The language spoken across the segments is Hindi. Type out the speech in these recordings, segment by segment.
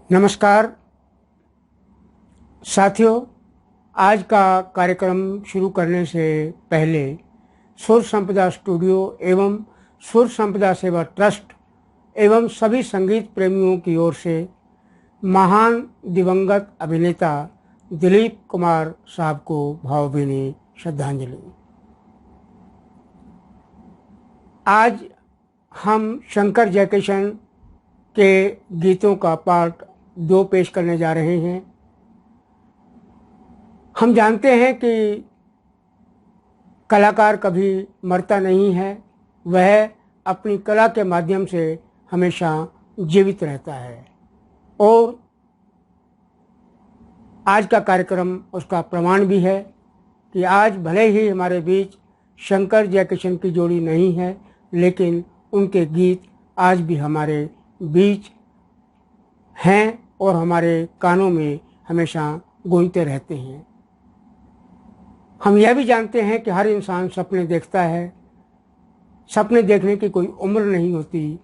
नमस्कार साथियों, आज का कार्यक्रम शुरू करने से पहले सुर संपदा स्टूडियो एवं सुर संपदा सेवा ट्रस्ट एवं सभी संगीत प्रेमियों की ओर से महान दिवंगत अभिनेता दिलीप कुमार साहब को भावभीनी श्रद्धांजलि। आज हम शंकर जयकिशन के गीतों का पार्ट 2 पेश करने जा रहे हैं। हम जानते हैं कि कलाकार कभी मरता नहीं है, वह अपनी कला के माध्यम से हमेशा जीवित रहता है और आज का कार्यक्रम उसका प्रमाण भी है कि आज भले ही हमारे बीच शंकर जयकिशन की जोड़ी नहीं है, लेकिन उनके गीत आज भी हमारे बीच हैं और हमारे कानों में हमेशा गूंजते रहते हैं। हम यह भी जानते हैं कि हर इंसान सपने देखता है। सपने देखने की कोई उम्र नहीं होती,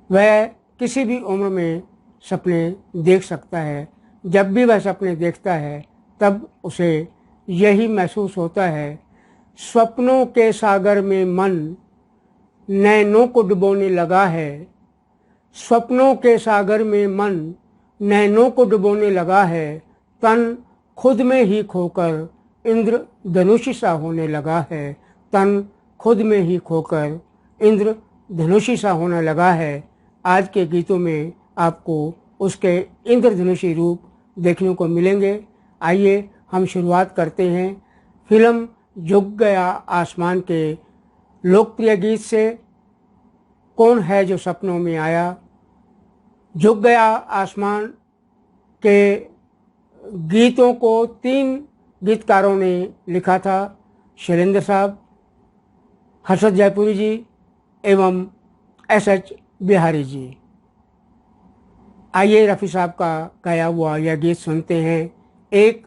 वह किसी भी उम्र में सपने देख सकता है। जब भी वह सपने देखता है तब उसे यही महसूस होता है, स्वप्नों के सागर में मन नैनों को डुबोने लगा है। स्वप्नों के सागर में मन नैनों को डुबोने लगा है, तन खुद में ही खोकर इंद्र धनुषी सा होने लगा है। तन खुद में ही खोकर इंद्र धनुषी सा होने लगा है। आज के गीतों में आपको उसके इंद्रधनुषी रूप देखने को मिलेंगे। आइए हम शुरुआत करते हैं फिल्म झुक गया आसमान के लोकप्रिय गीत से, कौन है जो सपनों में आया। झुक गया आसमान के गीतों को 3 गीतकारों ने लिखा था, शैलेंद्र साहब, हर्षद जयपुरी जी एवं एस.एच. बिहारी जी। आइए रफ़ी साहब का गाया हुआ यह गीत सुनते हैं एक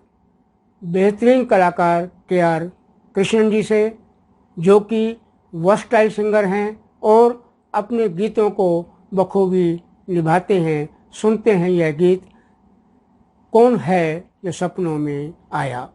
बेहतरीन कलाकार के.आर. कृष्णन जी से, जो कि वर्सटाइल सिंगर हैं और अपने गीतों को बखूबी निभाते हैं। सुनते हैं यह गीत, कौन है जो सपनों में आया।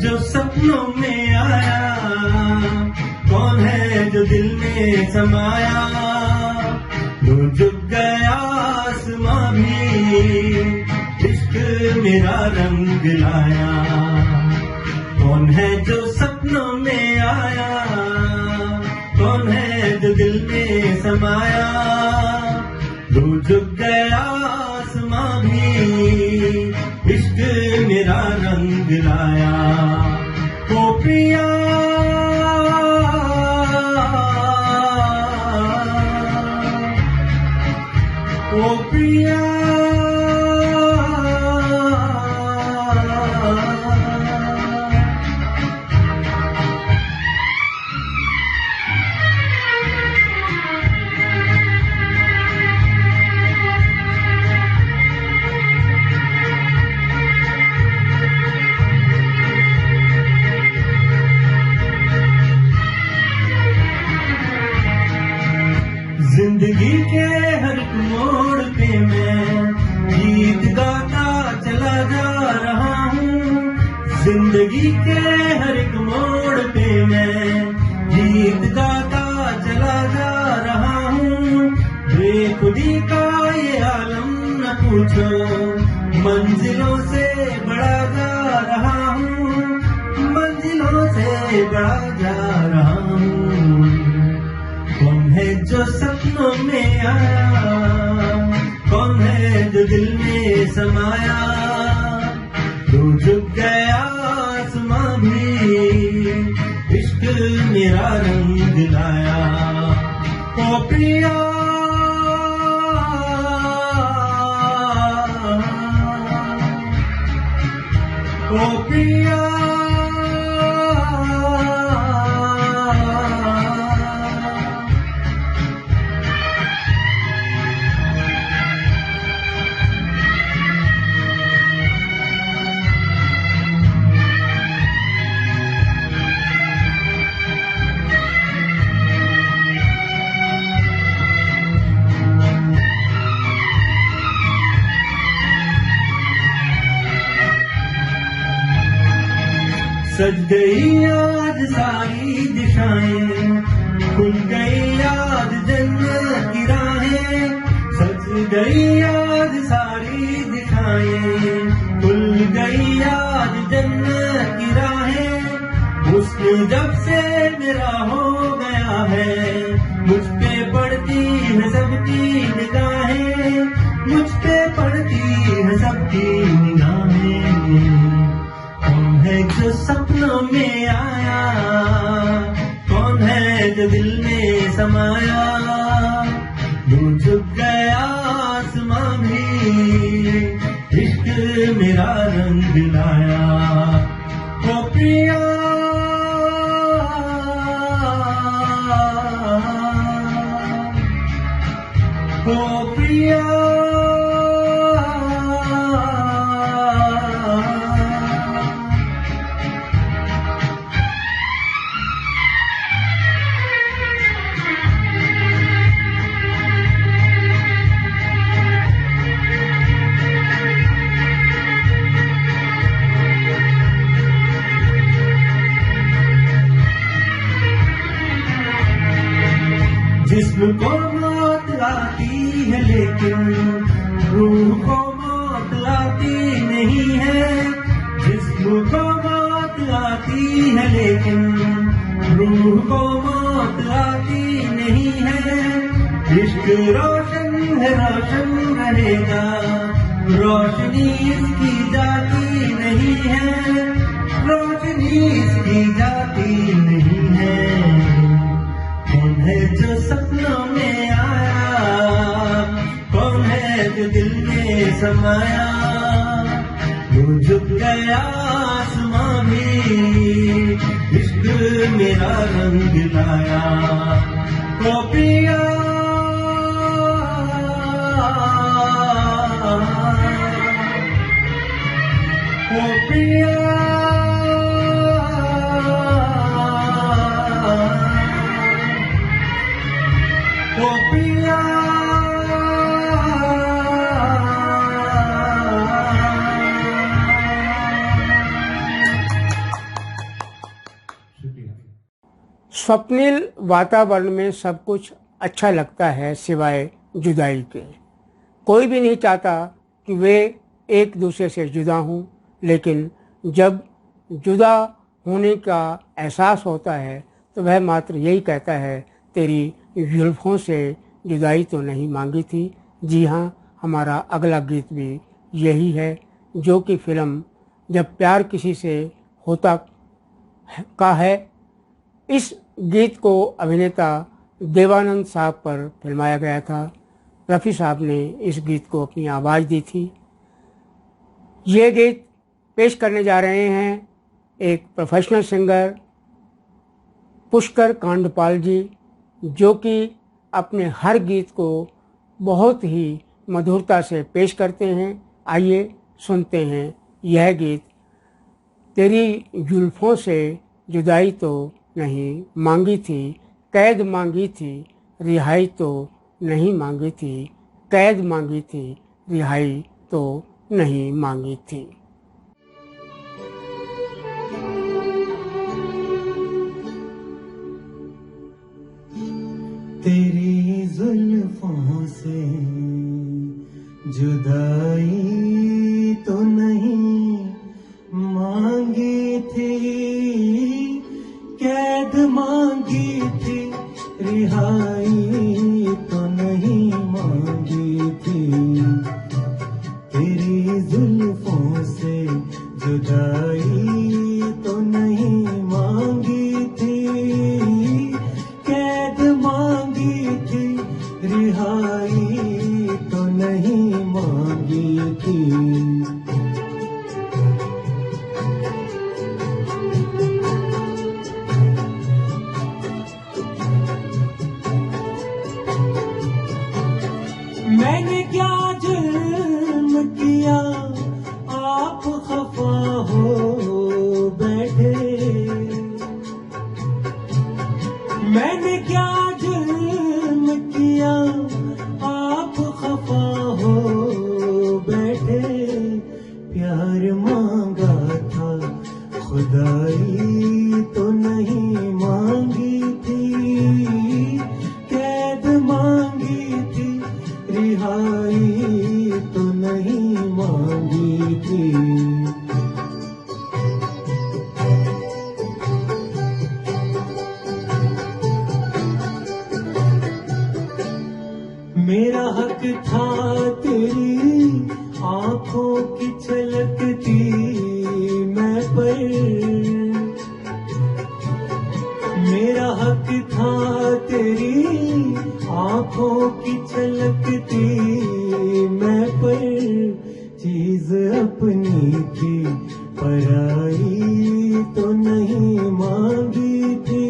जो सपनों में आया, कौन है जो दिल में समाया। वो झुक गया आसमां भी, इश्क मेरा रंग लाया। कौन है जो सपनों में आया, कौन है जो दिल में समाया। वो झुक गया आसमां भी, इश्क मेरा रंग लाया। ओ पिया ओ पिया जिंदगी के हर मोड़ पे मैं गीत गाता चला जा रहा हूँ। जिंदगी के हर एक मोड़ पे मैं गीत गाता चला जा रहा हूँ। बेखुदी का ये आलम न पूछो, मंजिलों से बड़ा जा रहा हूँ। मंजिलों से बड़ा जा रहा हूँ। कौन है जो सपनों में आया, कौन है जो दिल में समाया। तो झुक गया आसमां भी, इश्क मेरा रंग लाया। ओ प्रिया सज गई आज सारी दिशाएं, खुल गई आज जन्नत की राहें। सज गई आज सारी दिशाएं, खुल गई आज जन्नत की राहें। हुस्न जब से मेरा हो गया है, मुझ पे पड़ती है सबकी निगाहें, मुझ पे पड़ती है सबकी निगाहें। कौन है जो सपनों में आया, कौन है जो दिल में समाया। यूं झुक गया आसमां भी, इश्क मेरा रंग लाया। ओ प्रिया ओ प्रिया जिस्म को मौत लाती है लेकिन रूह को मौत लाती नहीं है। जिस्म को मौत लाती है लेकिन रूह को मौत लाती नहीं है। इश्क रोशन है रोशन रहेगा, रोशनी इसकी जाती नहीं है, रोशनी इसकी जाती नहीं है। कौन है जो सपनों में आया, कौन है जो दिल में समाया। यूं झुक गया आसमां भी, इश्क मेरा रंग लाया। ओ प्रिया ओ प्रिया ओ प्रिया स्वप्निल वातावरण में सब कुछ अच्छा लगता है सिवाय जुदाई के। कोई भी नहीं चाहता कि वे एक दूसरे से जुदा हों, लेकिन जब जुदा होने का एहसास होता है तो वह मात्र यही कहता है, तेरी जुल्फ़ों से जुदाई तो नहीं मांगी थी। जी हाँ, हमारा अगला गीत भी यही है, जो कि फिल्म जब प्यार किसी से होता का है। इस गीत को अभिनेता देवानंद साहब पर फिल्माया गया था। रफ़ी साहब ने इस गीत को अपनी आवाज़ दी थी। ये गीत पेश करने जा रहे हैं एक प्रोफेशनल सिंगर पुष्कर कांडपाल जी, जो कि अपने हर गीत को बहुत ही मधुरता से पेश करते हैं। आइए सुनते हैं यह गीत, तेरी जुल्फ़ों से जुदाई तो नहीं मांगी थी, कैद मांगी थी, रिहाई तो नहीं मांगी थी, कैद मांगी थी, रिहाई तो नहीं मांगी थी। तेरी जुल्फों से जुदाई तो नहीं मांगी थी, कैद मांगी थी, रिहाई तो नहीं मांगी थी। तेरी जुल्फों से जुदाई तो नहीं मांगी थी, कैद मांगी थी, रिहाई तो नहीं मांगी थी। मैंने क्या जुल्म किया, आप खफा हो बैठे। मैंने क्या जुल्म किया, आप खफा हो बैठे। रिहाई तो नहीं मांगी थी। मेरा हक था तेरी आंखों की छलकती मैं पर, मेरा हक था तेरी आंखों की छलकती मैं पर, चीज अपनी थी पराई तो नहीं मांगी थी,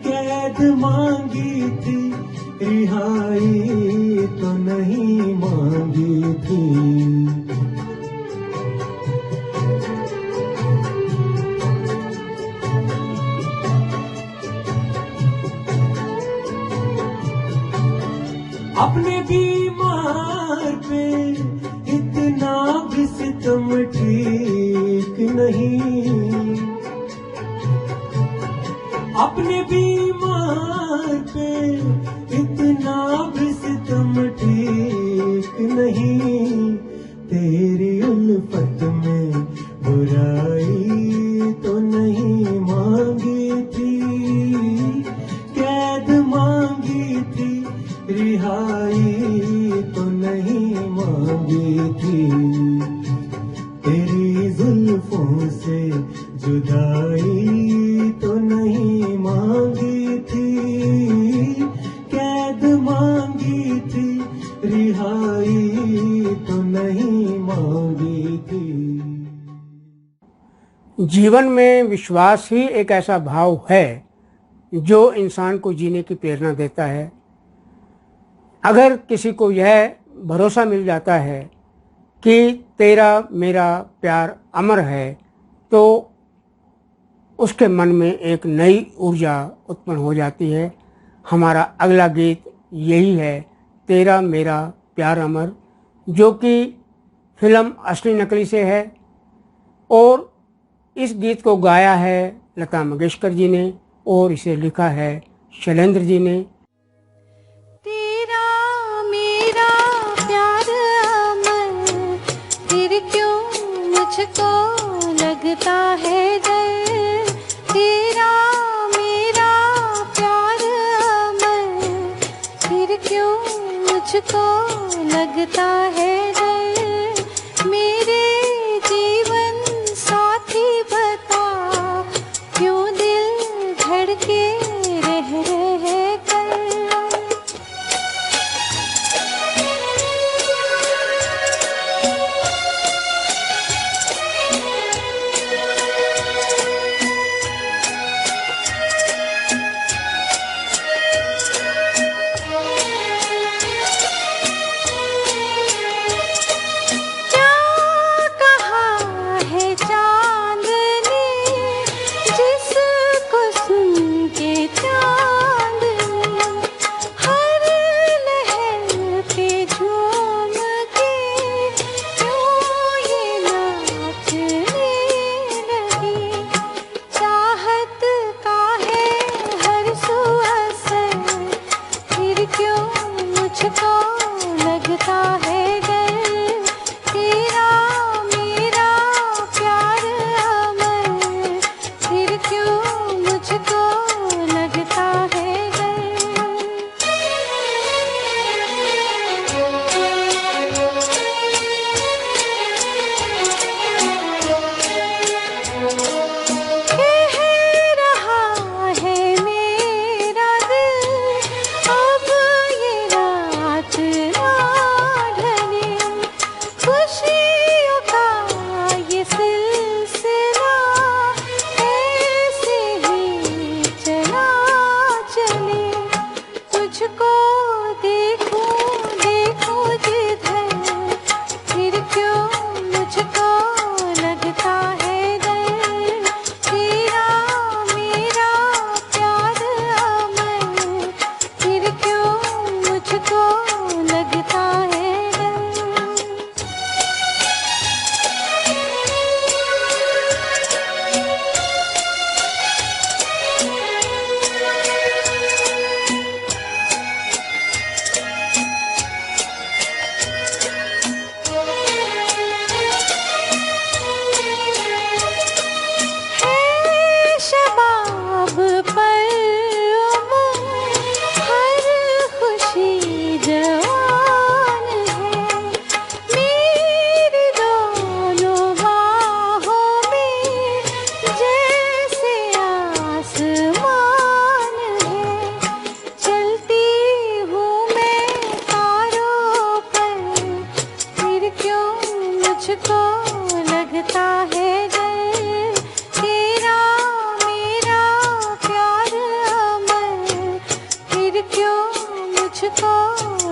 कैद मांगी थी रिहाई तो नहीं मांगी थी। अपने बीमार पे इतना भी सितम ठीक नहीं, अपने बीमार पे इतना भी सितम ठीक नहीं, तेरी उल्फत में बुराई तो नहीं मांगी थी, कैद मांगी थी रिहाई तो नहीं मांगी थी, तेरी जुल्फों से जुदाई तो नहीं मांगी थी, कैद मांगी थी रिहाई तो नहीं मांगी थी। जीवन में विश्वास ही एक ऐसा भाव है जो इंसान को जीने की प्रेरणा देता है। अगर किसी को यह भरोसा मिल जाता है कि तेरा मेरा प्यार अमर है, तो उसके मन में एक नई ऊर्जा उत्पन्न हो जाती है। हमारा अगला गीत यही है, तेरा मेरा प्यार अमर, जो कि फिल्म असली नकली से है, और इस गीत को गाया है लता मंगेशकर जी ने और इसे लिखा है शैलेंद्र जी ने। तेरा मेरा प्यार अमर, फिर क्यों मुझको लगता है डर, तेरा मेरा प्यार अमर, फिर क्यों मुझको लगता है डर, मेरे जीवन साथी बता क्यों दिल धड़के रह कर। मुझको लगता है डर, तेरा मेरा प्यार अमर, फिर क्यों मुझको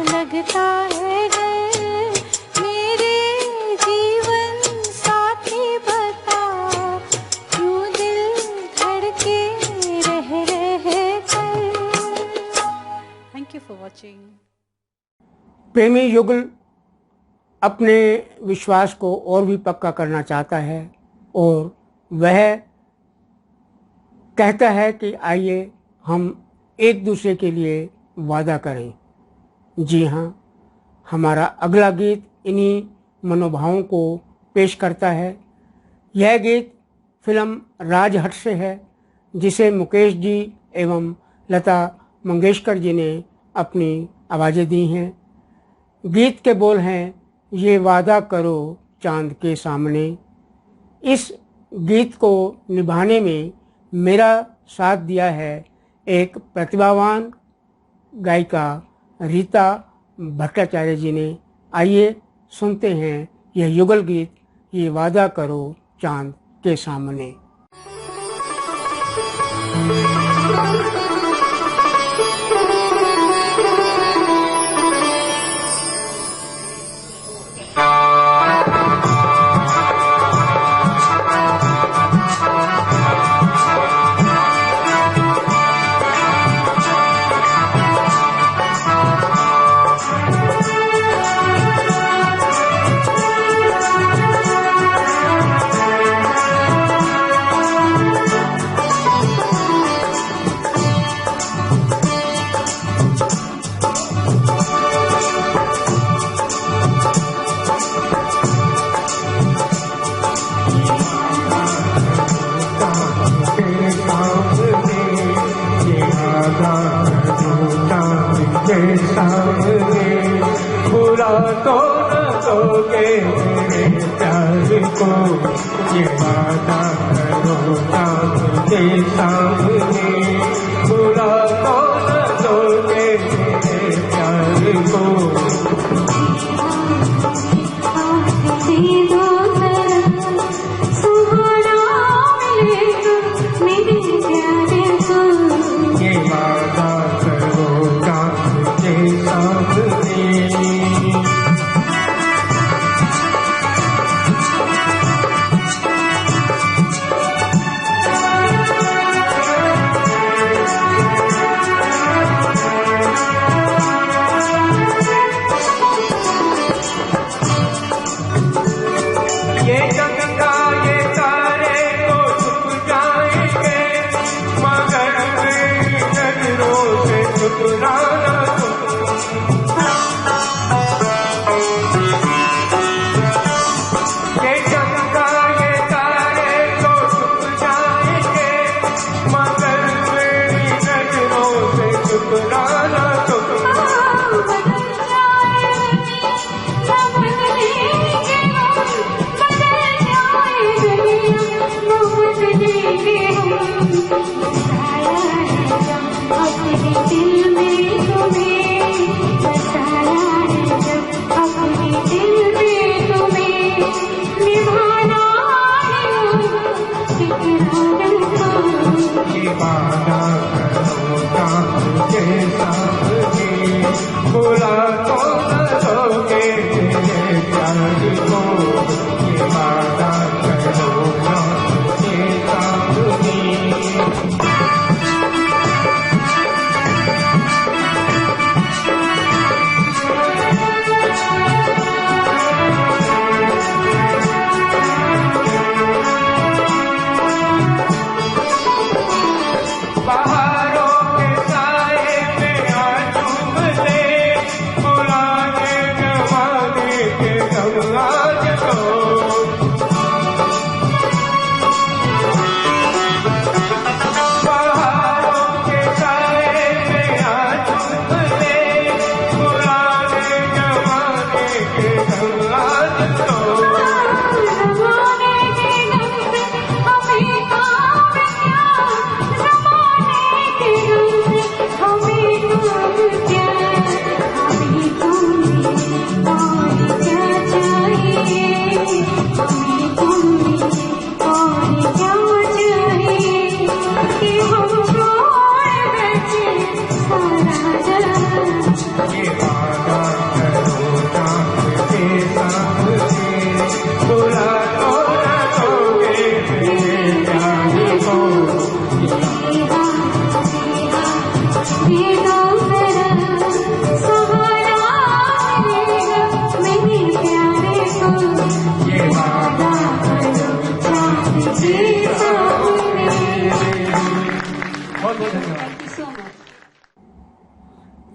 लगता है डर। मेरे जीवन साथी बता, क्यों दिल धड़के रह कर। Thank you for watching. प्रेमी युगल अपने विश्वास को और भी पक्का करना चाहता है और वह कहता है कि आइए हम एक दूसरे के लिए वादा करें। जी हाँ, हमारा अगला गीत इन्हीं मनोभावों को पेश करता है। यह गीत फिल्म राजहट से है, जिसे मुकेश जी एवं लता मंगेशकर जी ने अपनी आवाज़ें दी हैं। गीत के बोल हैं, ये वादा करो चांद के सामने। इस गीत को निभाने में मेरा साथ दिया है एक प्रतिभावान गायिका रीता भट्टाचार्य जी ने। आइए सुनते हैं यह युगल गीत, ये वादा करो चांद के सामने। बुरा तो न दोगे मेरे प्यार को, ये वादा करो चांद के सामने। बुरा तो न दोगे मेरे प्यार को। ये वादा करो चांद के सामने।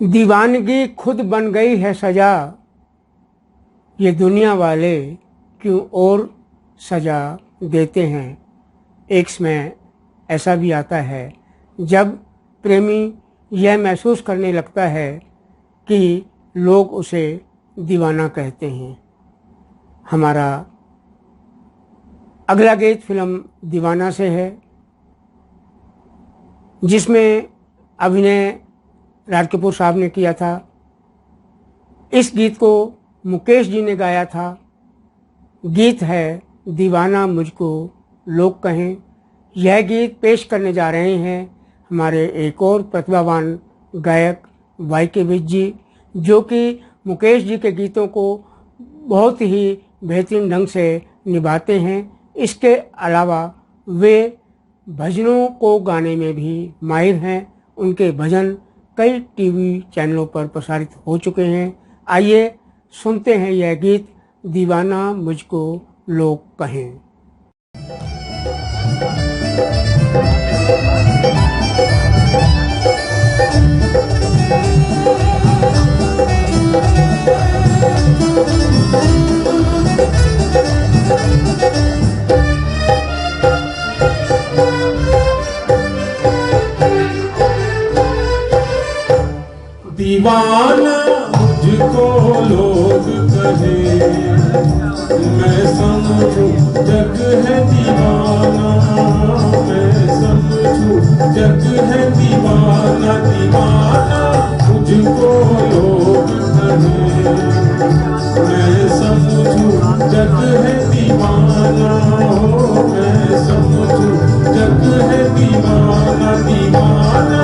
दीवानगी खुद बन गई है सजा, ये दुनिया वाले क्यों और सजा देते हैं। एक समय ऐसा भी आता है जब प्रेमी यह महसूस करने लगता है कि लोग उसे दीवाना कहते हैं। हमारा अगला गीत फिल्म दीवाना से है, जिसमें अभिनय राज कपूर साहब ने किया था। इस गीत को मुकेश जी ने गाया था। गीत है दीवाना मुझको लोग कहें। यह गीत पेश करने जा रहे हैं हमारे एक और प्रतिभावान गायक वाई.के. विज जी, जो कि मुकेश जी के गीतों को बहुत ही बेहतरीन ढंग से निभाते हैं। इसके अलावा वे भजनों को गाने में भी माहिर हैं। उनके भजन कई टीवी चैनलों पर प्रसारित हो चुके हैं। आइए सुनते हैं यह गीत दीवाना मुझको लोग कहें। दीवाना मुझको लोग कहे, मैं समझूं जग है दीवाना, मैं समझूं जग है दीवाना। दीवाना मुझको लोग कहे, मैं समझूं जग है दीवाना, मैं समझूं जग है दीवाना। दीवाना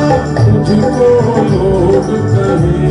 मुझको लोग कहे।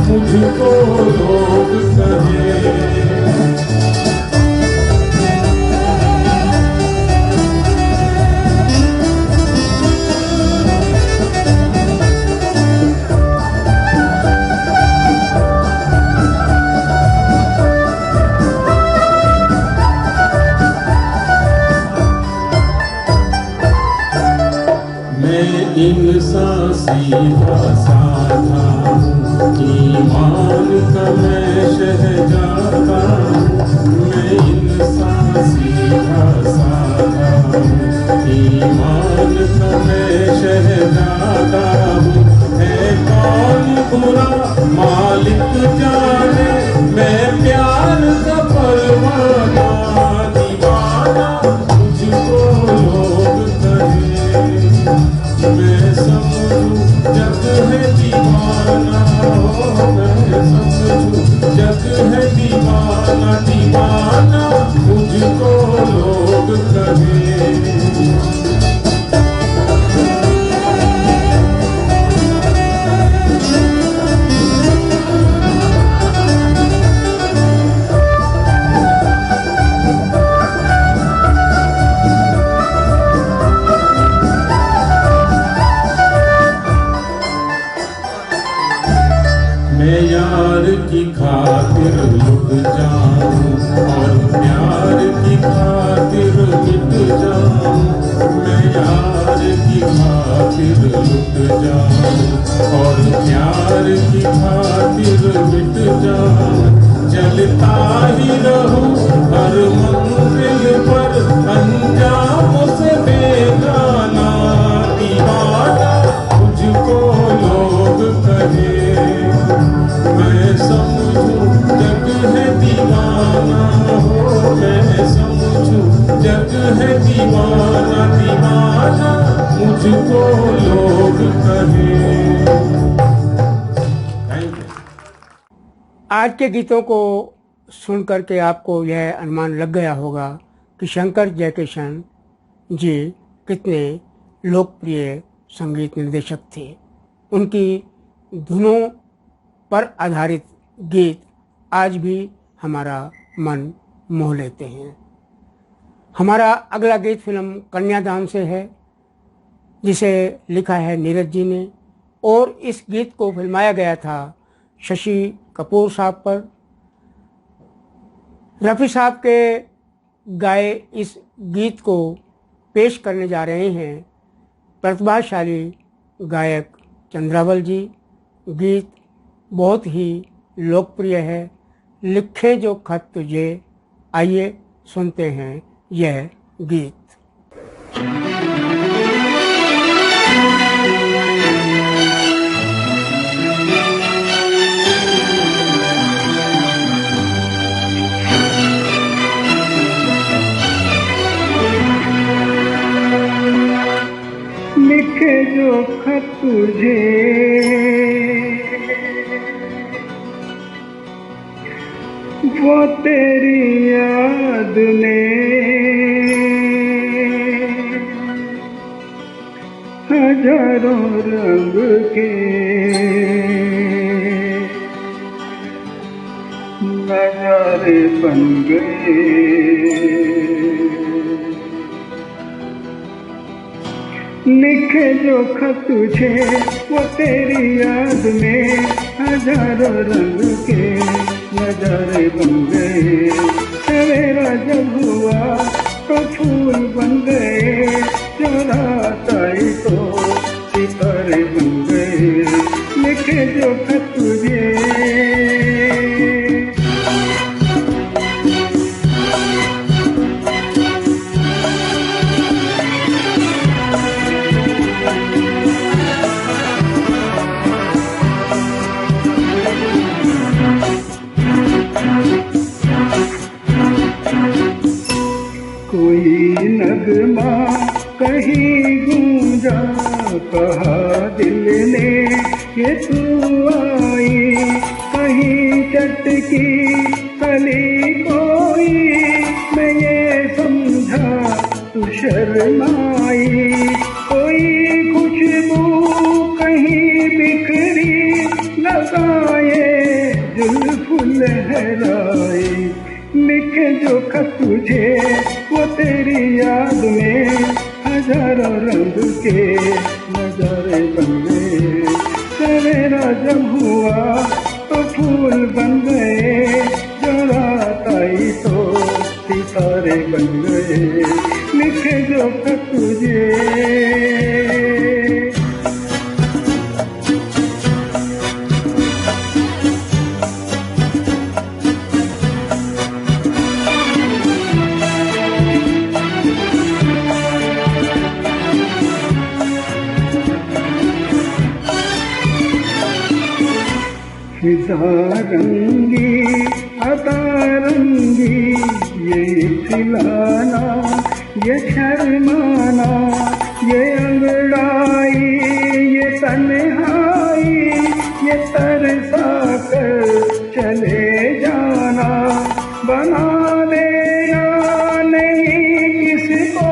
मुझको लोग कहे। मैं इंसान सीधा साधा हूँ, ईमान का मैं शहजादा हूँ। मैं इंसान सीधा साधा हूँ, ईमान का मैं शहजादा हूँ। है कौन बुरा मालिक जाने, मैं प्यार का परवाना। दीवाना मुझको लोग कहे, मैं समझूं जग है दीवाना, मैं समझूं जग है दीवाना। दीवाना मुझको लोग कहे। मैं यार की खातिर लुट जाऊं और प्यार की खातिर मिट जाऊं। मैं यार की खातिर लुट जाऊं और प्यार की खातिर मिट जाऊं। चलता ही रहूं हर मंजिल पर अंजाम से बेगाना। दीवाना मुझको कहे। मैं समझूं जग है दीवाना हो, मैं समझूं जग है दीवाना, दीवाना मुझको लोग कहे। आज के गीतों को सुन करके आपको यह अनुमान लग गया होगा कि शंकर जयकिशन जी कितने लोकप्रिय संगीत निर्देशक थे। उनकी धुनों पर आधारित गीत आज भी हमारा मन मोह लेते हैं। हमारा अगला गीत फिल्म कन्यादान से है, जिसे लिखा है नीरज जी ने, और इस गीत को फिल्माया गया था शशि कपूर साहब पर। रफ़ी साहब के गाए इस गीत को पेश करने जा रहे हैं प्रतिभाशाली गायक चंद्रावल जी। गीत बहुत ही लोकप्रिय है, लिखे जो खत तुझे। आइए सुनते हैं यह गीत। लिखे जो खत तुझे वो तेरी याद में हजारों रंग के नजारे बन गए। लिखे जो खत तुझे वो तेरी याद में हजारों रंग के नजारे बन गए। सवेरा जब हुआ तो फूल बन गए, जो रात आई तो सितारे बन गए। लिखे जो खत तुझे कोई नगमा कहीं गूंजा, कहा दिल ने कि तू आई। कहीं चटकी कली कोई, मैं ये समझा तू शर्माई। कोई खुशबू कहीं बिखरी, लगाए जुल्फ लहराए। लिखे जो खत तुझे वो तेरी याद में हजारों रंग के नजारे बन गए। सवेरा जब हुआ तो फूल बन गए, जो रात आई तो सितारे बन गए। लिखे जो खत तुझे फिजा रंगी अता रंगी, ये खिलाना ये शर्माना, ये अंगड़ाई ये तन्हाई, ये तरसा कर चले जाना। बना देना नहीं किसको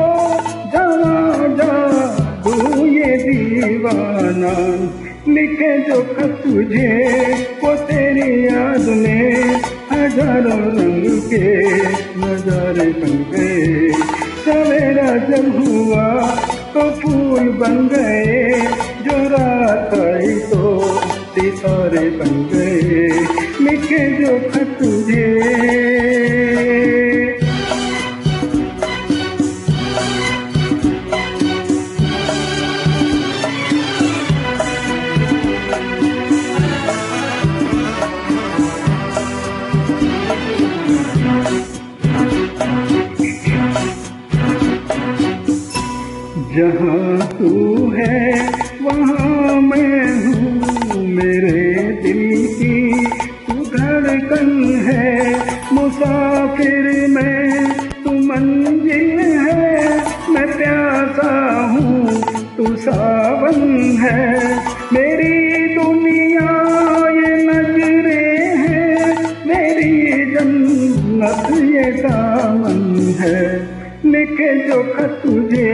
जवा जादू ये दीवाना। लिखे जो खत तुझे वो तेरी याद में हजारों रंग के नजारे बन गए। सवेरा जब हुआ तो फूल बन गए, जो रात आई तो सितारे बन गए। लिखे जो खत तुझे जहाँ तू है वहाँ मैं हूँ, मेरे धड़कन है, मुसाफिर मैं तू मंजिल है, मैं प्यासा हूँ तू सावन है, मेरी दुनिया ये नजरें हैं, मेरी जन्नत ये दामन है। लिखे जो खत तुझे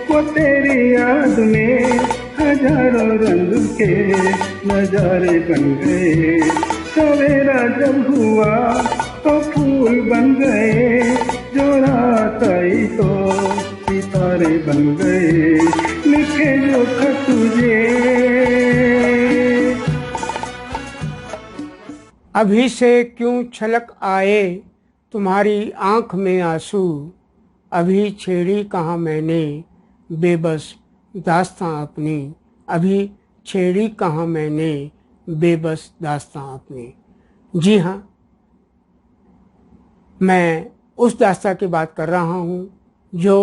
वो तेरी याद में, हजारों रंग के नजारे बन गए, सवेरा जब हुआ तो फूल बन गए, जो रात आई तो सितारे बन गए। लिखे जो खत तुझे। अभी से क्यों छलक आए तुम्हारी आँख में आंसू, अभी छेड़ी कहाँ मैंने बेबस दास्तां अपनी, अभी छेड़ी कहाँ मैंने बेबस दास्तां अपनी। जी हाँ, मैं उस दास्तां की बात कर रहा हूँ जो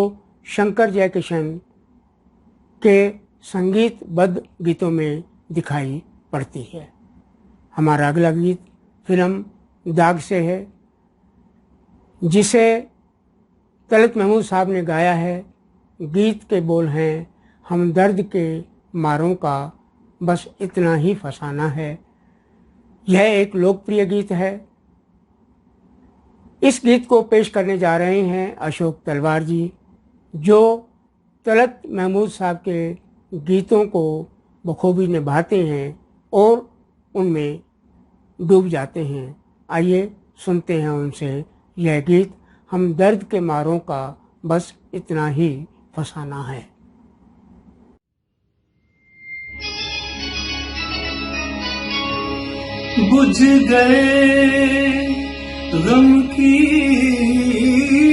शंकर जयकिशन के संगीतबद्ध गीतों में दिखाई पड़ती है। हमारा अगला गीत फिल्म दाग से है, जिसे तलत महमूद साहब ने गाया है। गीत के बोल हैं, हम दर्द के मारों का बस इतना ही फसाना है। यह एक लोकप्रिय गीत है। इस गीत को पेश करने जा रहे हैं अशोक तलवार जी, जो तलत महमूद साहब के गीतों को बखूबी निभाते हैं और उनमें डूब जाते हैं। आइए सुनते हैं उनसे यह गीत, हम दर्द के मारों का बस इतना ही फसाना है। बुझ गए गम की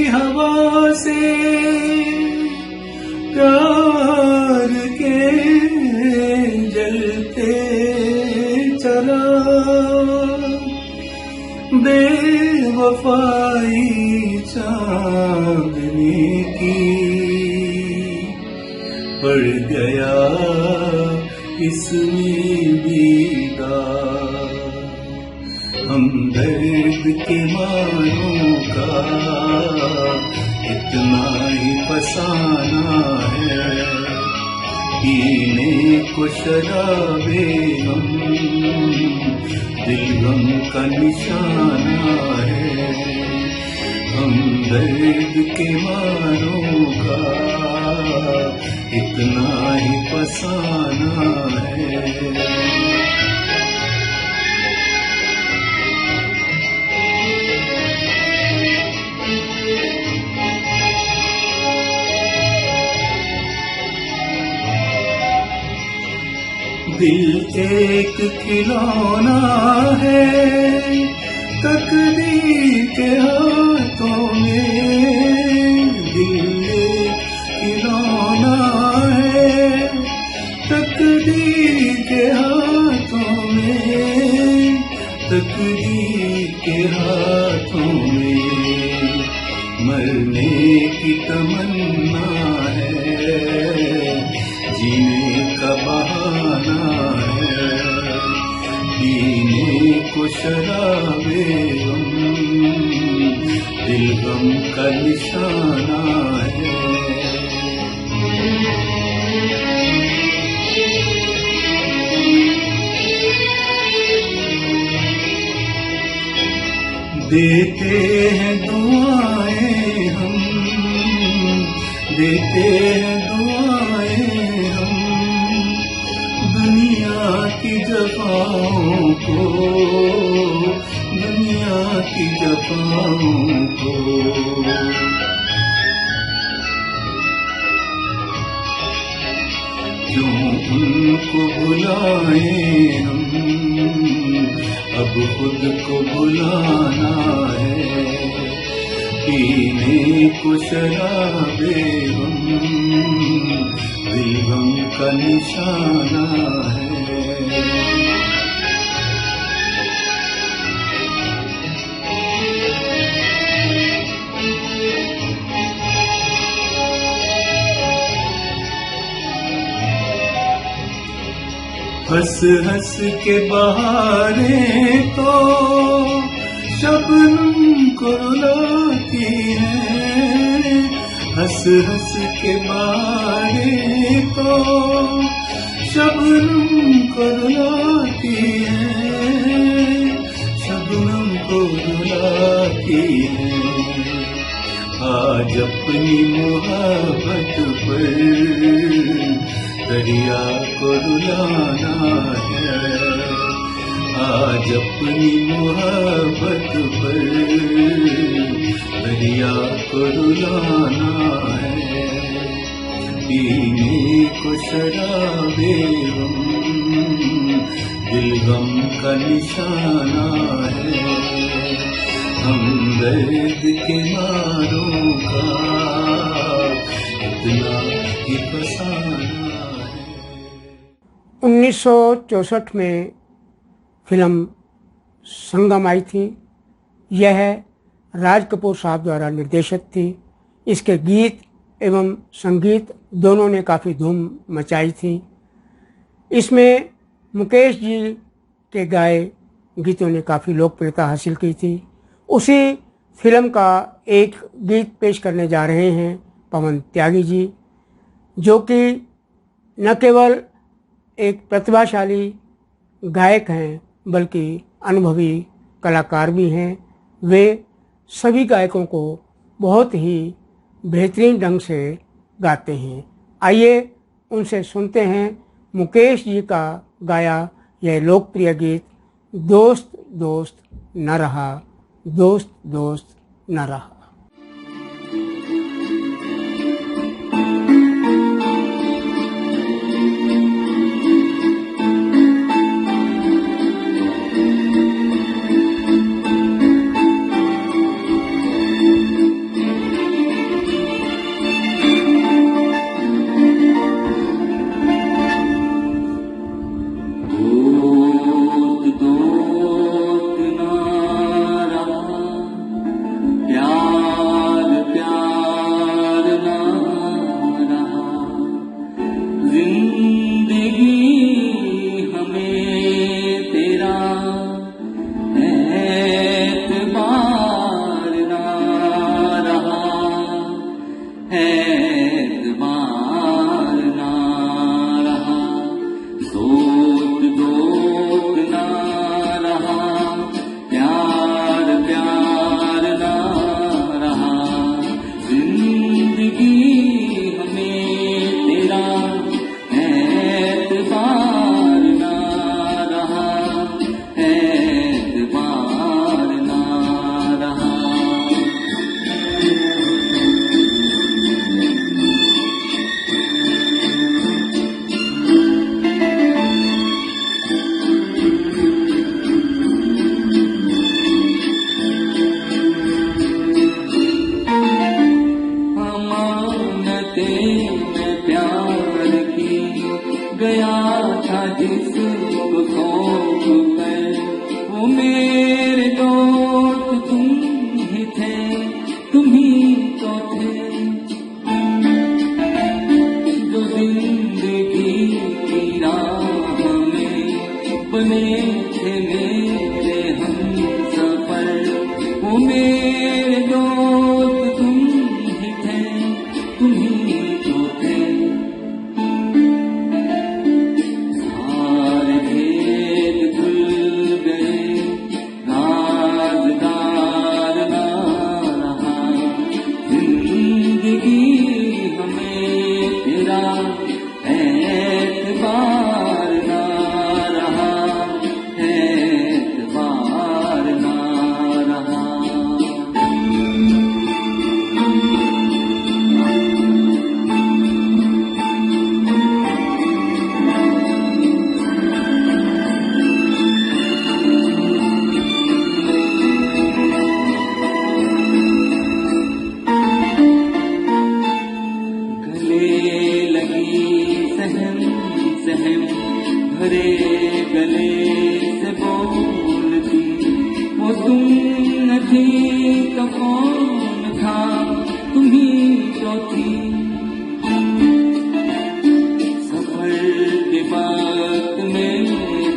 हवा से प्यार के जलते चला, बेवफाई चांदनी की पड़ गया इसमें भी दाग, हम दर्द के मारों का इतना ही फसाना है, पीने को शराबे हम दिल गम का निशाना है, हम दर्द के मारों का इतना ही फसाना है। दिल एक खिलौना है तकदीर के हाथों में, दिल एक खिलौना है तकदीर के हाथों में, तकदीर के हाथों में। मरने की तमन्ना है, जीने का बहाना है, पीने को शराबे हम दिल गम का निशाना है। देते हैं दुआएं हम, देते हैं दुआएं हम दुनिया की जफाओं को, दुनिया की जफाओं को। क्यों उनको बुलाएं हम, अब खुद को बुलाना है, पीने को शराबे हम दिल गम का निशाना है। हंस हंस के बहाने तो शबनम को रुलाती है, हंस हंस के मारे तो शबनम को रुलाती है, शबनम को रुलाती है। आज अपनी मोहब्बत पर दरिया को रुलाना है, आज अपनी मोहब्बत पर दरिया को रुलाना है। पीने को शराबे दिल गम का निशाना है, हमदर्द के मारों का इतना ही फसाना है। 1964 में फिल्म संगम आई थी। यह राज कपूर साहब द्वारा निर्देशित थी। इसके गीत एवं संगीत दोनों ने काफ़ी धूम मचाई थी। इसमें मुकेश जी के गाए गीतों ने काफ़ी लोकप्रियता हासिल की थी। उसी फिल्म का एक गीत पेश करने जा रहे हैं पवन त्यागी जी, जो कि न केवल एक प्रतिभाशाली गायक हैं बल्कि अनुभवी कलाकार भी हैं। वे सभी गायकों को बहुत ही बेहतरीन ढंग से गाते हैं। आइए उनसे सुनते हैं मुकेश जी का गाया यह लोकप्रिय गीत, दोस्त दोस्त न रहा, दोस्त दोस्त न रहा।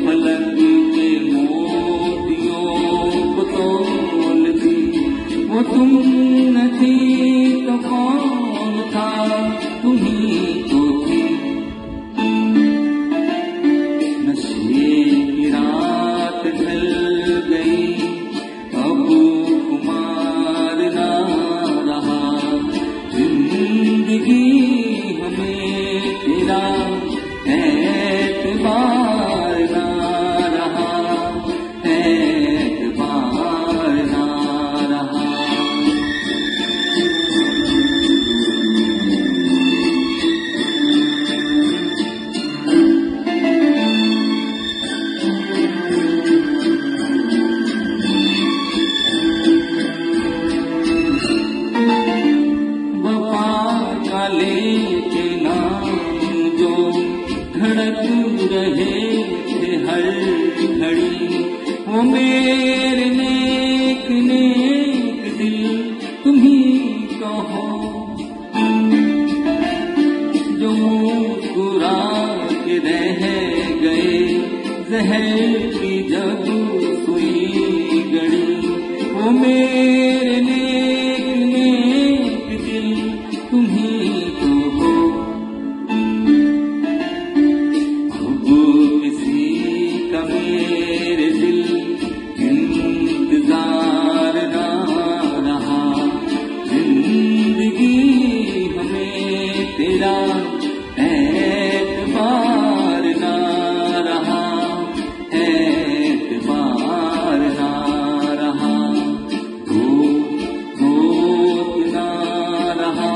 पलक के मोतियों को तो मेरे नेक नेक दिल तुम्हीं तो हो। अब किसी का मेरे दिल इंतजार ना रहा, जिंदगी हमें तेरा एतबार ना रहा, एतबार ना रहा, दोस्त ना रहा,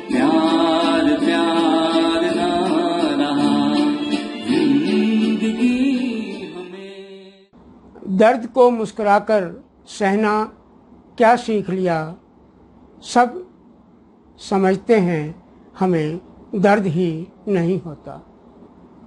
प्यार प्यार ना रहा, जिंदगी हमें। दर्द को मुस्कुराकर सहना क्या सीख लिया, सब समझते हैं हमें दर्द ही नहीं होता।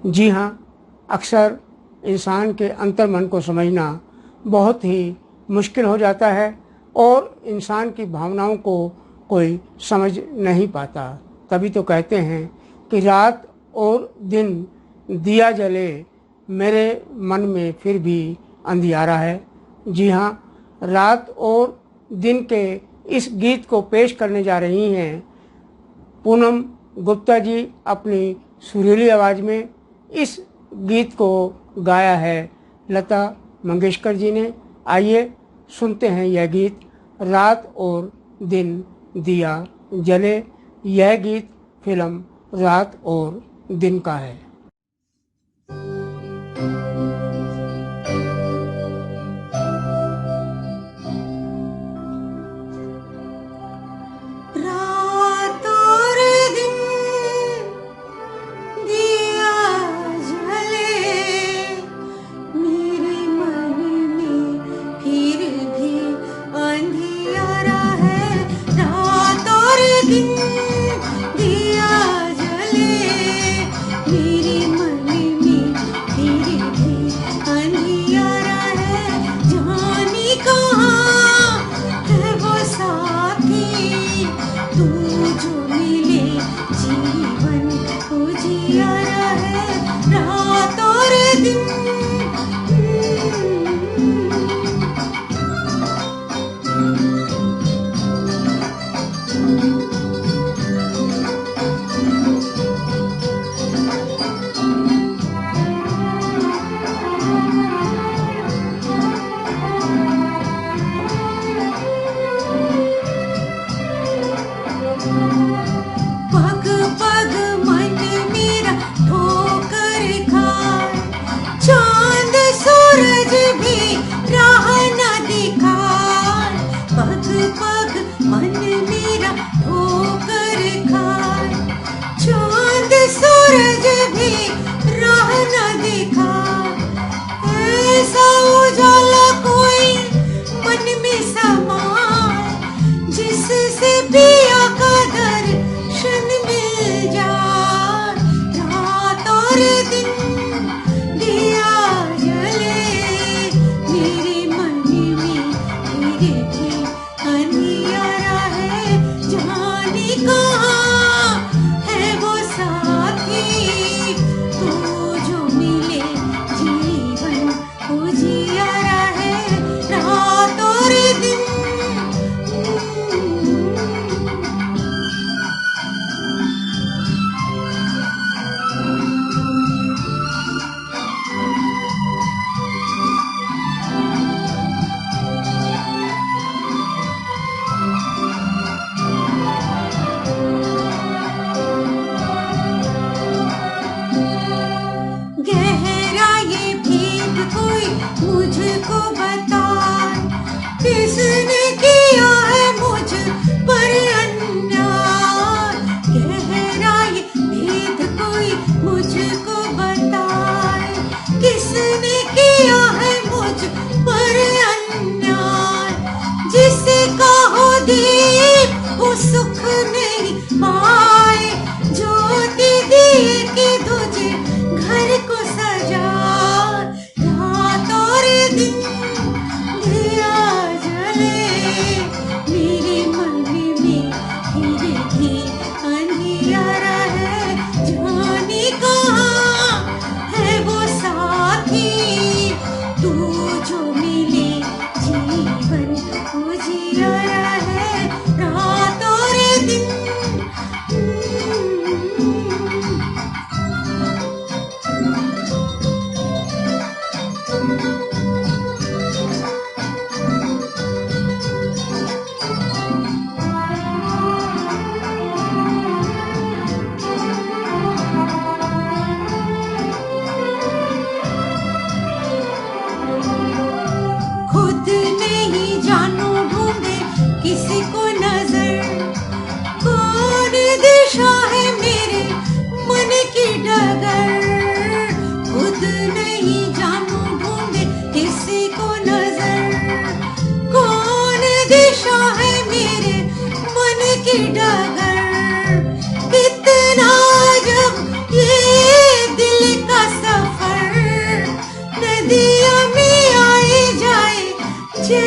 जी हाँ, अक्सर इंसान के अंतर्मन को समझना बहुत ही मुश्किल हो जाता है और इंसान की भावनाओं को कोई समझ नहीं पाता। तभी तो कहते हैं कि रात और दिन दिया जले, मेरे मन में फिर भी अंधियारा है। जी हाँ, रात और दिन के इस गीत को पेश करने जा रही हैं पूनम गुप्ता जी अपनी सुरीली आवाज़ में। इस गीत को गाया है लता मंगेशकर जी ने। आइए सुनते हैं यह गीत, रात और दिन दिया जले। यह गीत फिल्म रात और दिन का है। रात और दिन दिया जले, मेरे मन में फिर भी अंधियारा है। रात और दिन दिया जले, मेरे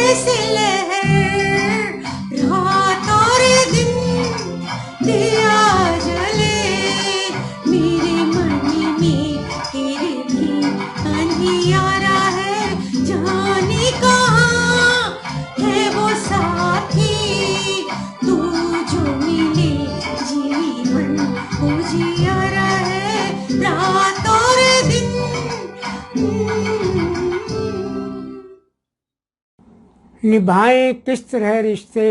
जैसे लहर, रात और दिन दिया जले मेरे मन में, फिर भी अंधियारा है, जाने कहाँ है वो साथी, तू जो मिले जीवन उजियारा है, रात और दिन। निभाएं किस तरह रिश्ते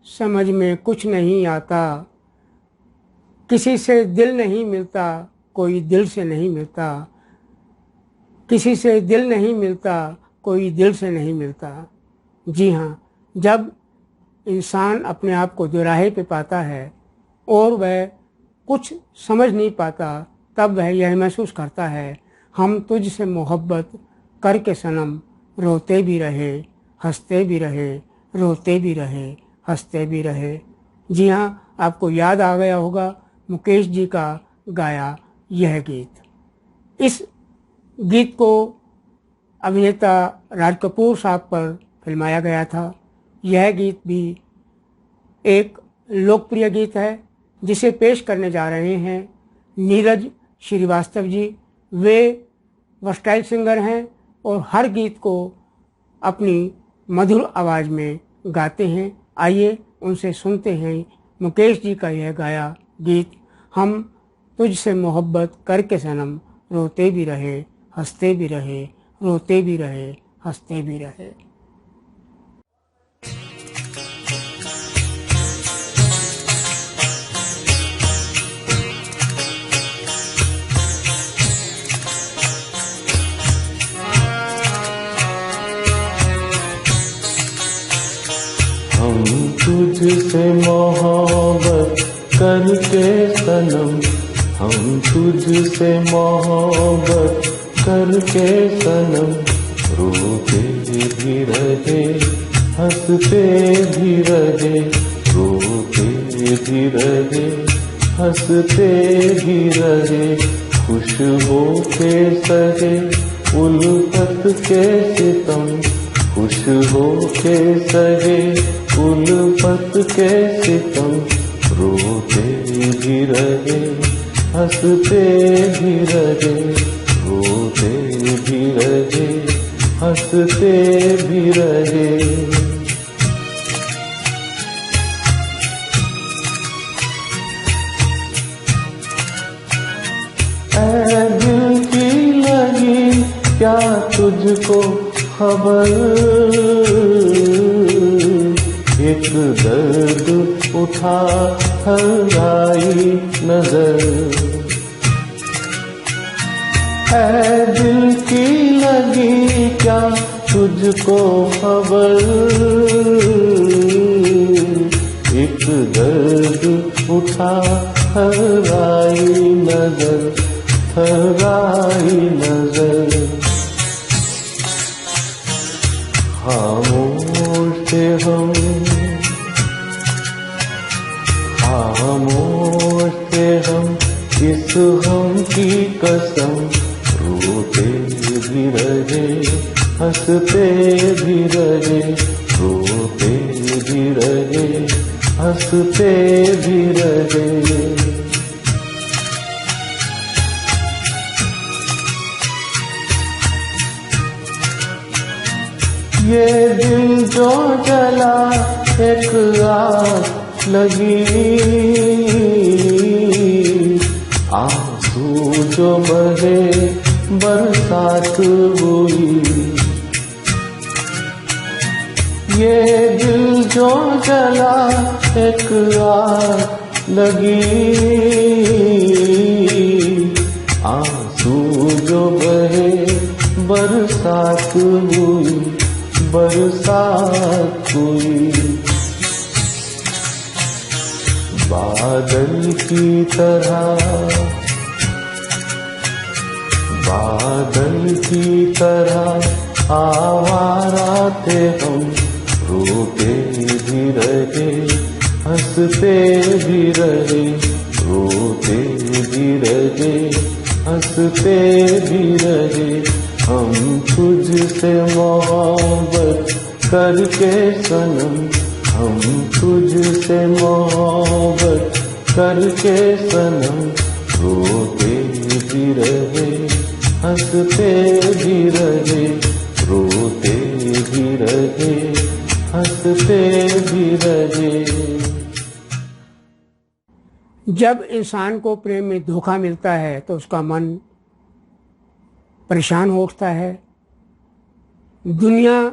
समझ में कुछ नहीं आता, किसी से दिल नहीं मिलता कोई दिल से नहीं मिलता, किसी से दिल नहीं मिलता कोई दिल से नहीं मिलता। जी हाँ, जब इंसान अपने आप को दोराहे पे पाता है और वह कुछ समझ नहीं पाता, तब वह यह महसूस करता है हम तुझसे मोहब्बत करके सनम, रोते भी रहे हंसते भी रहे, रोते भी रहे हंसते भी रहे। जी हाँ, आपको याद आ गया होगा मुकेश जी का गाया यह गीत। इस गीत को अभिनेता राज कपूर साहब पर फिल्माया गया था। यह गीत भी एक लोकप्रिय गीत है जिसे पेश करने जा रहे हैं नीरज श्रीवास्तव जी। वे वर्सटाइल सिंगर हैं और हर गीत को अपनी मधुर आवाज़ में गाते हैं। आइए उनसे सुनते हैं मुकेश जी का यह गाया गीत, हम तुझसे मोहब्बत करके सनम, रोते भी रहे हंसते भी रहे, रोते भी रहे हंसते भी रहे। हम तुझसे मोहब्बत करके सनम, हम तुझसे मोहब्बत करके सनम, रोते भी रहे हंसते भी रहे, रोते भी रहे हंसते भी रहे, खुश हो के सहे उल्फत के सितम, खुश हो के सहे उल्फत के सितम, रोते भी रहे हंसते भी रहे, रोते भी रहे हंसते भी रहे। ऐ दिल की लगी क्या तुझको खबर, एक दर्द उठा हर आई नजर, ऐ दिल की लगी क्या तुझको खबर, एक दर्द उठा हर आई नजर, हर आई नजर। खामोश थे हम, खामोश थे हम इस हम की कसम, रोते भी रहे हंसते भी रहे, रोते भी रहे हंसते भी रहे। ये दिल जो जला एक आग लगी, आंसू जो बहे बरसात हुई, ये दिल जो जला एक आग लगी, आंसू जो बहे बरसात हुई, बरसात हुई। बादल की तरह, बादल की तरह आवारा थे हम, रोते भी रहे हंसते भी रहे, रोते भी रहे हंसते भी रहे। हम तुझसे मोहब्बत करके सनम हम तुझसे मोहब्बत करके सनम रोते भी रहे हंसते भी रहे रोते भी रहे हंसते भी रहे। जब इंसान को प्रेम में धोखा मिलता है तो उसका मन परेशान हो उठता है। दुनिया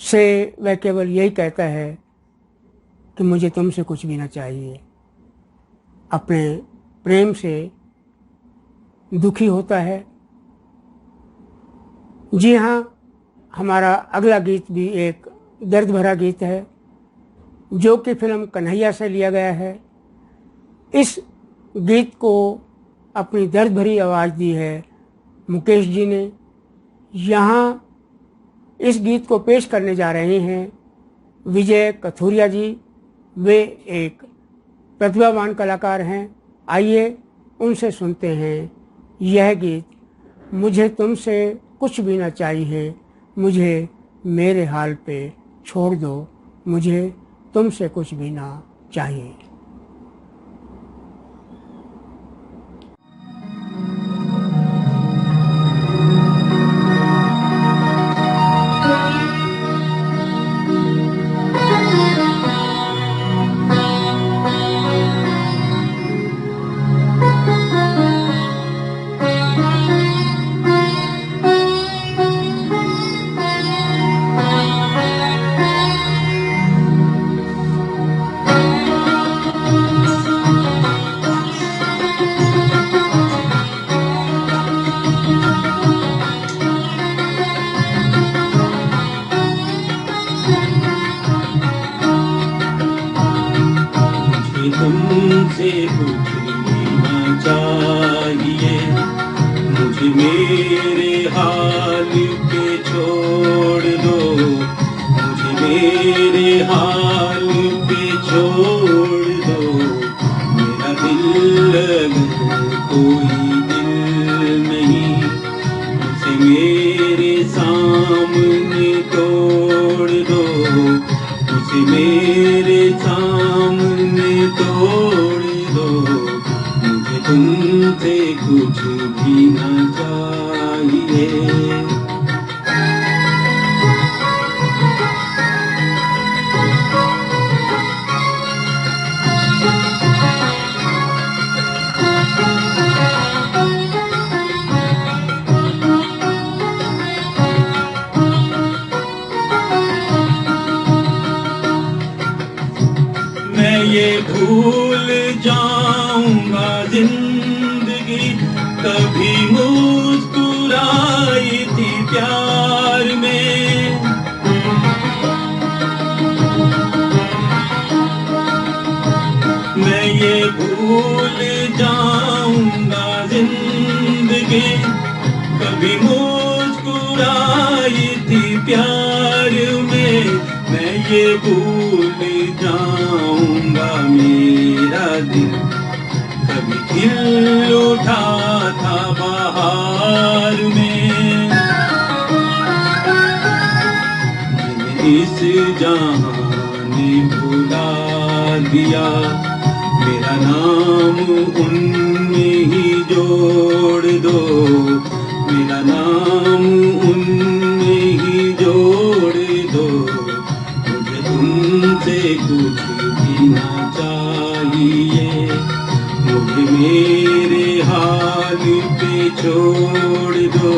से वह केवल यही कहता है कि मुझे तुमसे कुछ भी ना चाहिए। अपने प्रेम से दुखी होता है। जी हाँ, हमारा अगला गीत भी एक दर्द भरा गीत है जो कि फिल्म कन्हैया से लिया गया है। इस गीत को अपनी दर्द भरी आवाज़ दी है मुकेश जी ने। यहाँ इस गीत को पेश करने जा रहे हैं विजय कथुरिया जी। वे एक प्रतिभावान कलाकार हैं। आइए उनसे सुनते हैं यह गीत, मुझे तुमसे कुछ भी ना चाहिए, मुझे मेरे हाल पे छोड़ दो, मुझे तुमसे कुछ भी ना चाहिए। तुमसे कुछ भी ना चाहिए, मुझे मेरे हाल पे छोड़ दो, मुझे मेरे हाल पे छोड़ दो। मेरा दिल अगर कोई दिल नहीं, मुझे मेरे सामने तोड़ दो, मुझे मेरे सामने तोड़ दो। मुझे तुमसे कुछ भी ना चाहिए। मैं ये भूल जाऊंगा जिंदगी कभी मुस्कुराई थी प्यार में। मैं ये भूल जाऊंगा जिंदगी कभी मुस्कुराई थी प्यार में। मैं ये भूल जाऊंगा मेरा दिल कभी खिल उठा था बहार में। इस जहां ने भुला दिया, मेरा नाम उनमें ही जोड़ दो, मेरा नाम उनमें ही जोड़ दो। मुझे तुमसे कुछ भी ना चाहिए, मुझे मेरे हाल पे छोड़ दो,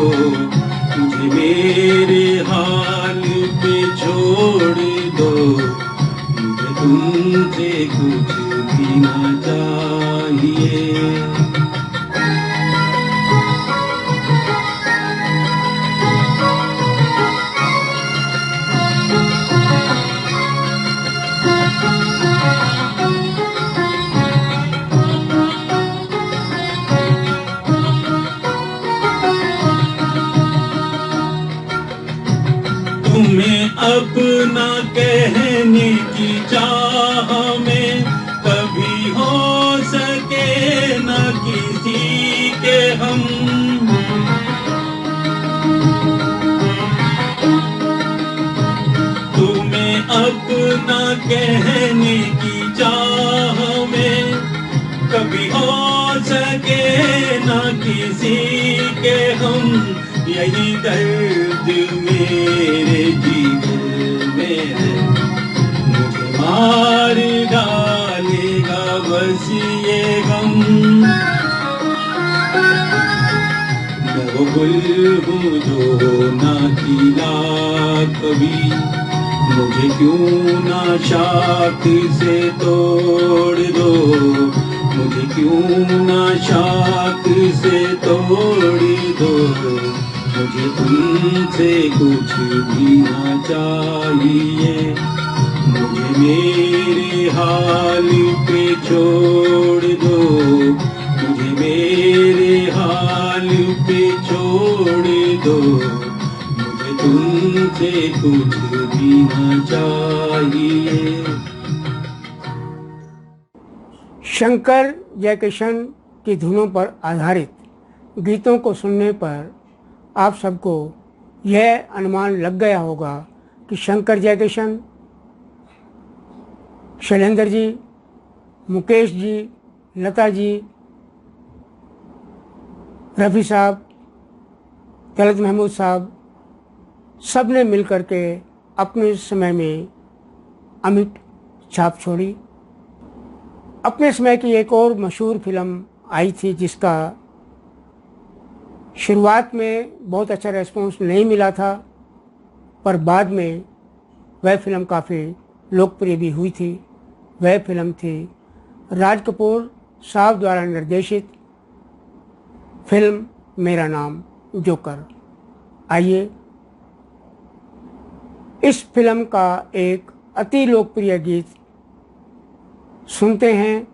मुझे मेरे हाल पे छोड़ दो। मुझे तुमसे कुछ भी ना चाहिए। तुम्हें अपना कहने की चाह में कभी हो सके न किसी के हम। अपना कहने की चाह में कभी हो सके ना किसी के हम, यही दर्द मेरे जीवन में है, मुझे मार डालेगा बस ये गम। मैं वो गुल हूँ जो ना खिला कभी, मुझे क्यों ना शाख से तोड़ दो, मुझे क्यों ना शाख से तोड़ दो, मुझे तुमसे कुछ भी ना चाहिए, मुझे मेरे हाल पे छोड़ दो, मुझे मेरे हाल पे छोड़ दो, मुझे तुमसे कुछ भी ना चाहिए। शंकर जयकिशन की धुनों पर आधारित गीतों को सुनने पर आप सबको यह अनुमान लग गया होगा कि शंकर जयकिशन, शैलेंद्र जी, मुकेश जी, लता जी, रफ़ी साहब, तलत महमूद साहब, सब ने मिलकर के अपने समय में अमिट छाप छोड़ी। अपने समय की एक और मशहूर फिल्म आई थी जिसका शुरुआत में बहुत अच्छा रेस्पॉन्स नहीं मिला था, पर बाद में वह फिल्म काफ़ी लोकप्रिय भी हुई थी। वह फिल्म थी राज कपूर साहब द्वारा निर्देशित फिल्म मेरा नाम जोकर। आइए इस फिल्म का एक अति लोकप्रिय गीत सुनते हैं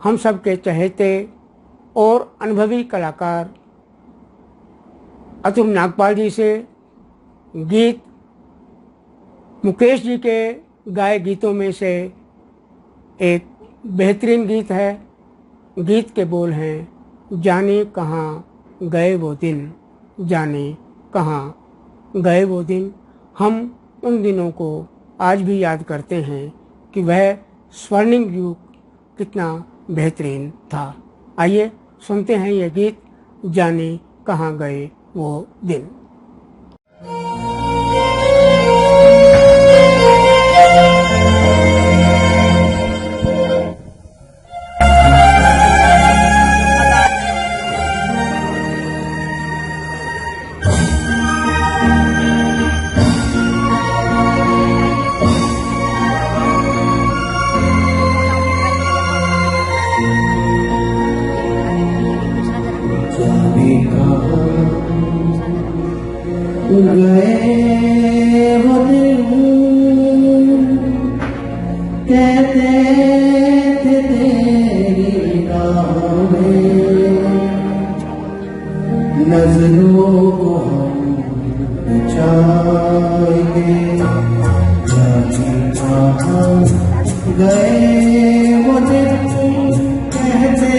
हम सब के चहेते और अनुभवी कलाकार अतुल नागपाल जी से। गीत मुकेश जी के गाए गीतों में से एक बेहतरीन गीत है। गीत के बोल हैं, जाने कहाँ गए वो दिन, जाने कहाँ गए वो दिन। हम उन दिनों को आज भी याद करते हैं कि वह स्वर्णिम युग कितना बेहतरीन था। आइए सुनते हैं ये गीत, जाने कहाँ गए वो दिन। नजरों को हम बचाएंगे, जाने कहाँ गए वो दिन, कहते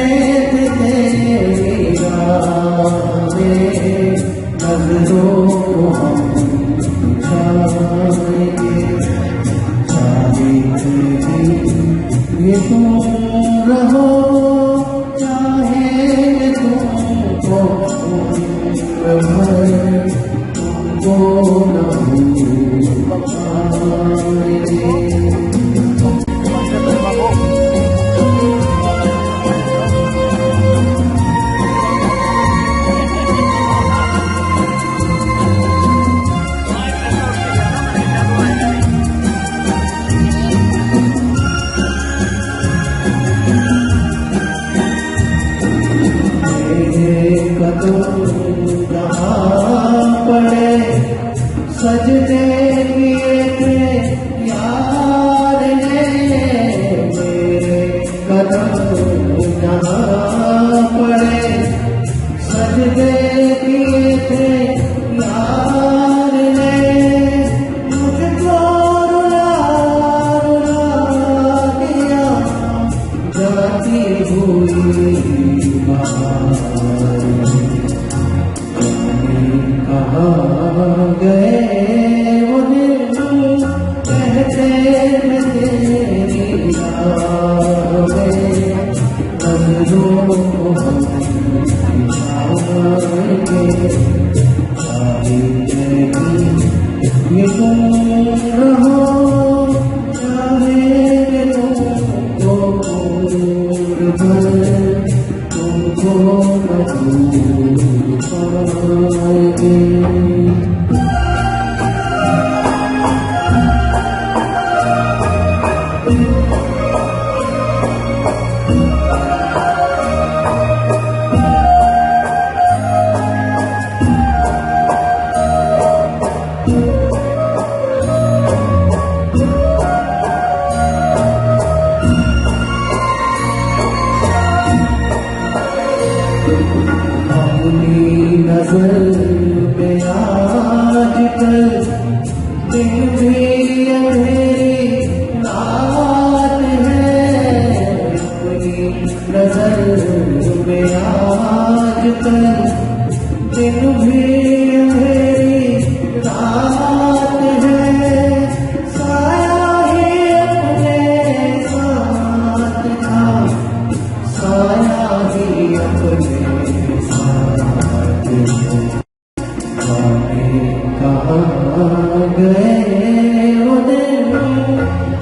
थे तेरी राहें। नजरों को हम बचाएंगे, जाने ये तुम रहो चाहे तुमको सजदे किए थे यार ने, मेरे कदम जहाँ पड़े सजदे किए थे यार ने। मुझको रुला रुला दिया जाती हुई बात, कहाँ गए वो दिन। ये तुम रहो चाहे तुमको भूल भर तुमको न भूल पाएंगे। नजर पे आजकल दिन भी अंधेरी रात है। अपनी नजर पे आजकल दिन भी अंधेरी रात है। साया ही अपने साथ था, साया ही अपने कहाँ गए वो दिन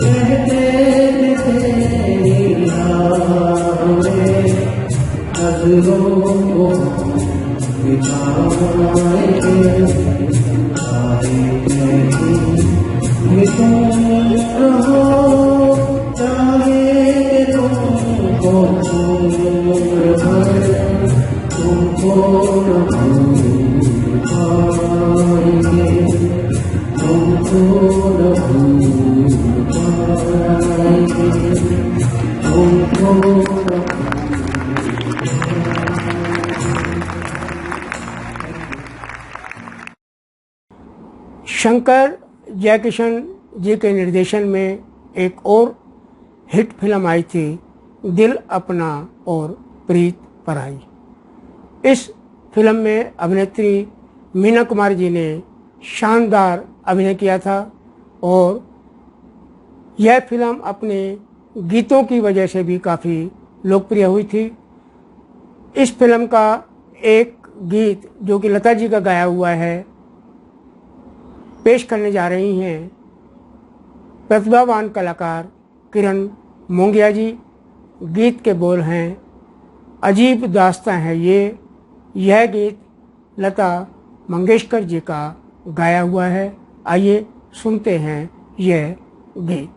कहते थे नजरों को बिछाएंगे। ये तुम रहो चाहे तुमको उम्र भर तुमको न भूल पाएंगे। तुमको न भूल पाएंगे। तुमको न शंकर जयकिशन जी के निर्देशन में एक और हिट फिल्म आई थी, दिल अपना और प्रीत पराई। इस फिल्म में अभिनेत्री मीना कुमारी जी ने शानदार अभिनय किया था और यह फिल्म अपने गीतों की वजह से भी काफ़ी लोकप्रिय हुई थी। इस फिल्म का एक गीत जो कि लता जी का गाया हुआ है पेश करने जा रही हैं प्रतिभावान कलाकार किरण मोंगिया जी। गीत के बोल हैं अजीब दास्तां है ये। यह गीत लता मंगेशकर जी का गाया हुआ है। आइए सुनते हैं यह गीत।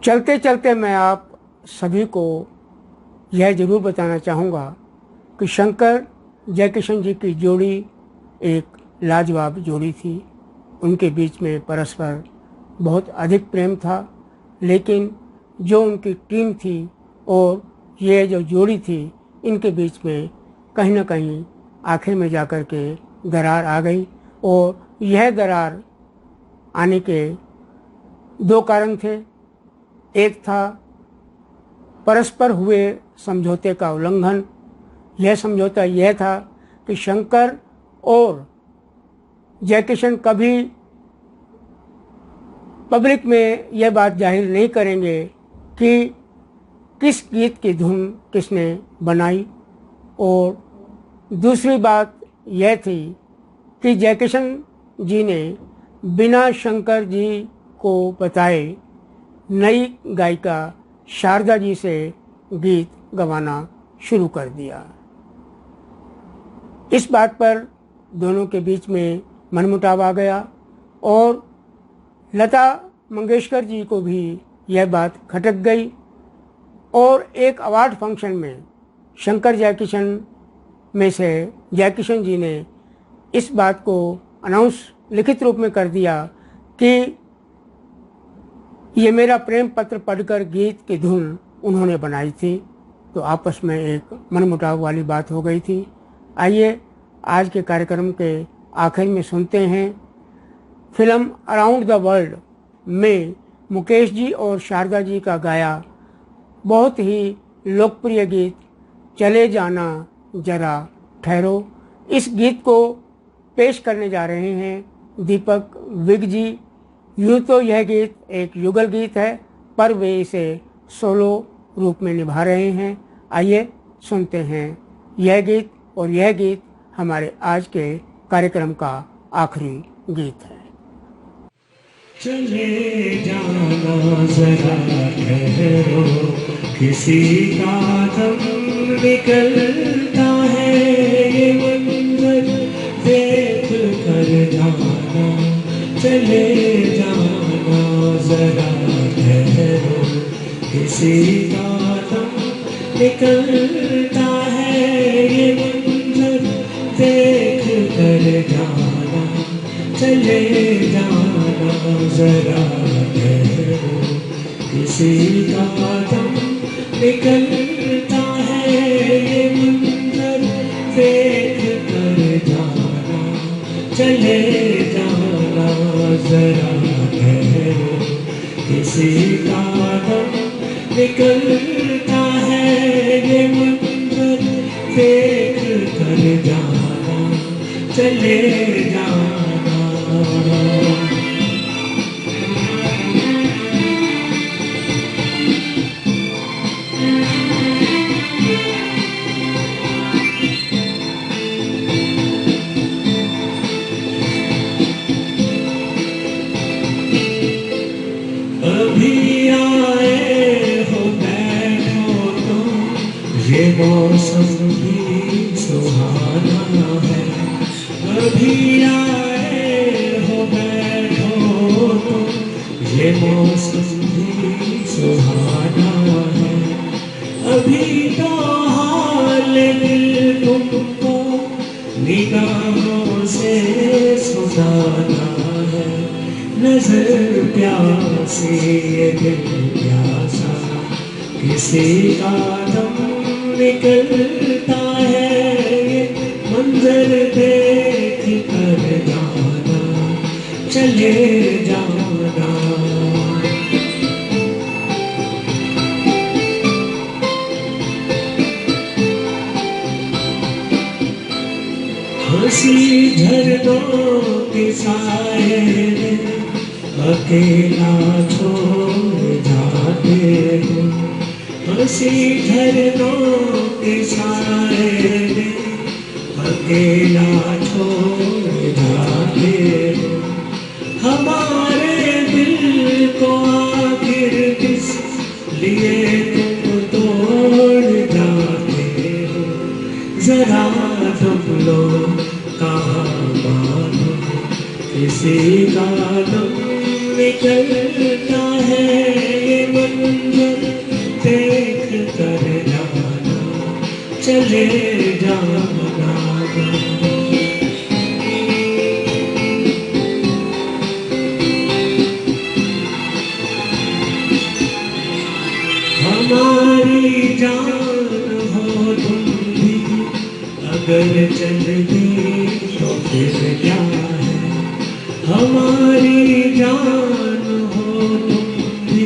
चलते चलते मैं आप सभी को यह ज़रूर बताना चाहूँगा कि शंकर जयकिशन जी की जोड़ी एक लाजवाब जोड़ी थी। उनके बीच में परस्पर बहुत अधिक प्रेम था, लेकिन जो उनकी टीम थी और ये जो जोड़ी थी, इनके बीच में कहीं ना कहीं आखिर में जाकर के दरार आ गई। और यह दरार आने के दो कारण थे। एक था परस्पर हुए समझौते का उल्लंघन। यह समझौता यह था कि शंकर और जयकिशन कभी पब्लिक में यह बात जाहिर नहीं करेंगे कि किस गीत की धुन किसने बनाई। और दूसरी बात यह थी कि जयकिशन जी ने बिना शंकर जी को बताए नई गायिका शारदा जी से गीत गवाना शुरू कर दिया। इस बात पर दोनों के बीच में मनमुटाव आ गया और लता मंगेशकर जी को भी यह बात खटक गई। और एक अवार्ड फंक्शन में शंकर जयकिशन में से जयकिशन जी ने इस बात को अनाउंस लिखित रूप में कर दिया कि ये मेरा प्रेम पत्र पढ़कर गीत की धुन उन्होंने बनाई थी। तो आपस में एक मनमुटाव वाली बात हो गई थी। आइए आज के कार्यक्रम के आखिर में सुनते हैं फिल्म अराउंड द वर्ल्ड में मुकेश जी और शारदा जी का गाया बहुत ही लोकप्रिय गीत चले जाना जरा ठहरो। इस गीत को पेश करने जा रहे हैं दीपक विग जी। यूँ तो यह गीत एक युगल गीत है, पर वे इसे सोलो रूप में निभा रहे हैं। आइए सुनते हैं यह गीत। और यह गीत हमारे आज के कार्यक्रम का आखिरी गीत है। चले जाना जरा ठहरो, किसी का दम निकलता है, ये मंजर देख कर जाना। चले जाना जरा ठहरो, किसी का दम निकलता है, ये मंजर देख कर जाना। चले जाना जरा ठहरो, किसी का दम निकलता है, ये मंजर देख कर जाना। चले जाना जरा ठहरो, किसी का दम निकलता है, ये मंजर देख कर जाना। चले जाना। अभी आए हो बैठो तुम, ये मौसम भी सुहाना है। अभी आए हो बैठो तुम, ये मौसम भी सुहाना है। अभी तो हाल दिल तुमको निगाहों से सुनाना है। नजर प्यासी ये दिल प्यासा, किसी का दम निकलता है, ये मंजर देख कर जाना। चले जाना। हंसी झरनों के साए में अकेला छोड़ जाते हो। हंसी झरनों के साए में अकेला छोड़ जाते हो। हमारे दिल को आखिर किस लिए तुम तोड़ जाते हो। जरा तुम लोग कहाँ मानो, किसी का दम निकलता है, ये मंजर देख कर जाना, चले जाना। हमारी जान हो तुम भी अगर चल दी तो फिर क्या है। हमारी जान हो तुम भी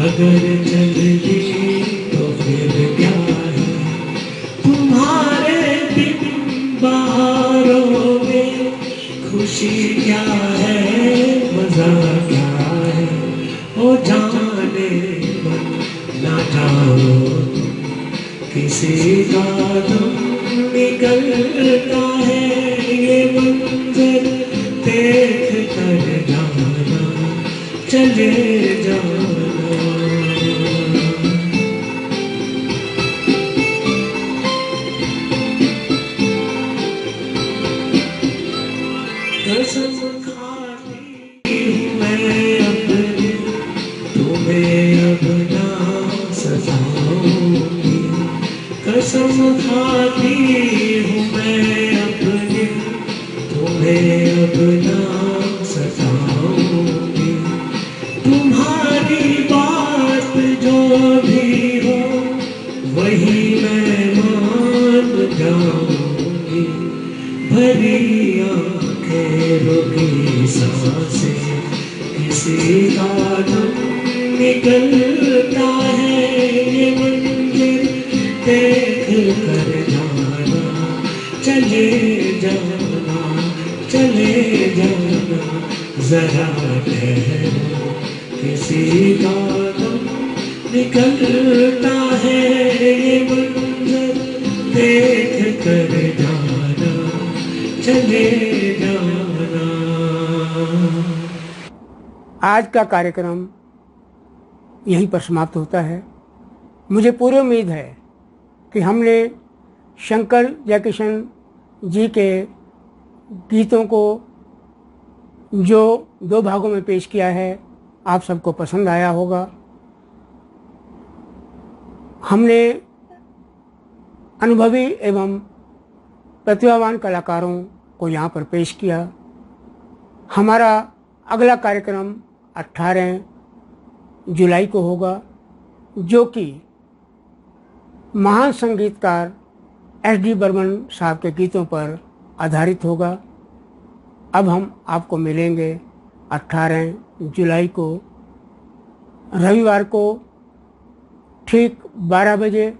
अगर चल दी तो फिर क्या है। तुम्हारे बिन बहारों में खुशी क्या है, मजा क्या है। ओ जाने मन ना जाओ किसी का दम निकलता है। ये मंजर देख कर जाना, चले जाना। कसम खाती हूँ मैं अपनी, तुम्हें अब ना सताऊंगी। कसम खाती हूँ मैं अपनी, तुम्हें अब ना सताऊंगी। तुम्हारी बात जो भी हो वही मैं मान जाऊंगी। भरी आंखें रुकी सांसें किसी का दम निकलता है। ये मंदिर देख कर जाना, चले जाना, चले जाना। जरा ठहरो किसी का दम निकलता है। ये मंदिर देख कर जाना, चले जाना। आज का कार्यक्रम यहीं पर समाप्त होता है। मुझे पूरी उम्मीद है कि हमने शंकर जयकिशन जी के गीतों को जो 2 भागों में पेश किया है आप सबको पसंद आया होगा। हमने अनुभवी एवं प्रतिभावान कलाकारों को यहाँ पर पेश किया। हमारा अगला कार्यक्रम 18 जुलाई को होगा, जो कि महान संगीतकार एस.डी. बर्मन साहब के गीतों पर आधारित होगा। अब हम आपको मिलेंगे 18 जुलाई को रविवार को ठीक 12 बजे।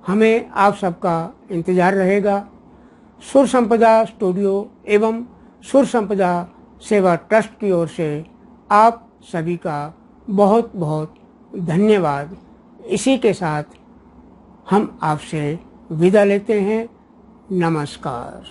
हमें आप सबका इंतज़ार रहेगा। सुर संपदा स्टूडियो एवं सुर संपदा सेवा ट्रस्ट की ओर से आप सभी का बहुत बहुत धन्यवाद। इसी के साथ हम आपसे विदा लेते हैं। नमस्कार।